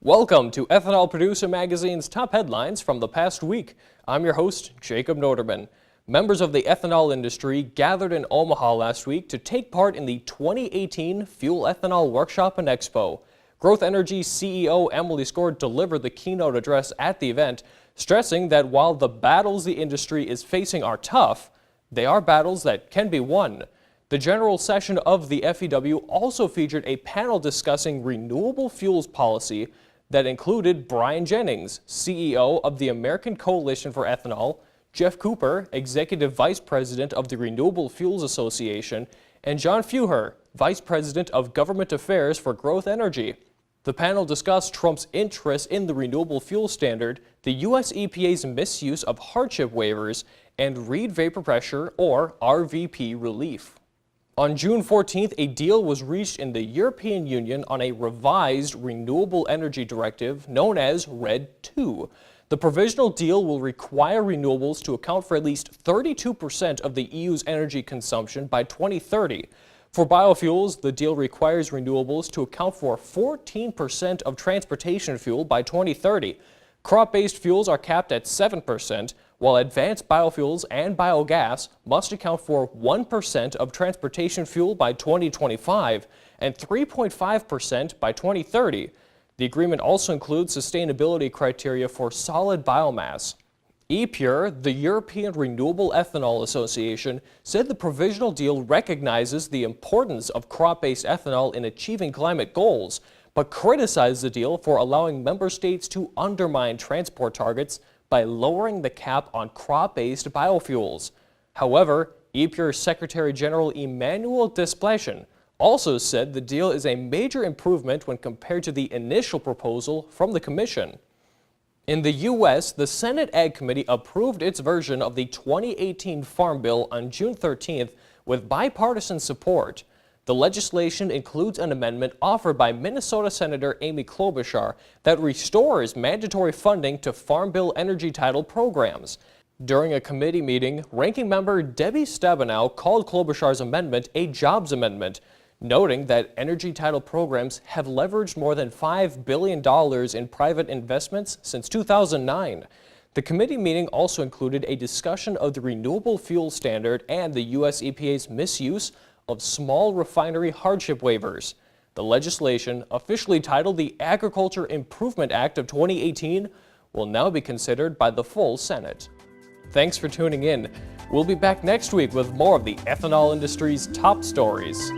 Welcome to Ethanol Producer Magazine's top headlines from the past week. I'm your host, Jacob Noterman. Members of the ethanol industry gathered in Omaha last week to take part in the 2018 Fuel Ethanol Workshop and Expo. Growth Energy CEO Emily Score delivered the keynote address at the event, stressing that while the battles the industry is facing are tough, they are battles that can be won. The general session of the FEW also featured a panel discussing renewable fuels policy that included Brian Jennings, CEO of the American Coalition for Ethanol, Jeff Cooper, Executive Vice President of the Renewable Fuels Association, and John Feuer, Vice President of Government Affairs for Growth Energy. The panel discussed Trump's interest in the renewable fuel standard, the U.S. EPA's misuse of hardship waivers, and reed vapor pressure, or RVP, relief. On June 14th, a deal was reached in the European Union on a revised renewable energy directive known as RED II. The provisional deal will require renewables to account for at least 32% of the EU's energy consumption by 2030. For biofuels, the deal requires renewables to account for 14% of transportation fuel by 2030. Crop-based fuels are capped at 7%, while advanced biofuels and biogas must account for 1% of transportation fuel by 2025 and 3.5% by 2030. The agreement also includes sustainability criteria for solid biomass. EPUR, the European Renewable Ethanol Association, said the provisional deal recognizes the importance of crop-based ethanol in achieving climate goals, but criticized the deal for allowing member states to undermine transport targets by lowering the cap on crop-based biofuels. However, EPUR Secretary General Emmanuel Desplechin also said the deal is a major improvement when compared to the initial proposal from the Commission. In the U.S., the Senate Ag Committee approved its version of the 2018 Farm Bill on June 13th with bipartisan support. The legislation includes an amendment offered by Minnesota Senator Amy Klobuchar that restores mandatory funding to Farm Bill energy title programs. During a committee meeting, Ranking Member Debbie Stabenow called Klobuchar's amendment a jobs amendment, noting that energy title programs have leveraged more than $5 billion in private investments since 2009. The committee meeting also included a discussion of the renewable fuel standard and the U.S. EPA's misuse of small refinery hardship waivers. The legislation, officially titled the Agriculture Improvement Act of 2018, will now be considered by the full Senate. Thanks for tuning in. We'll be back next week with more of the ethanol industry's top stories.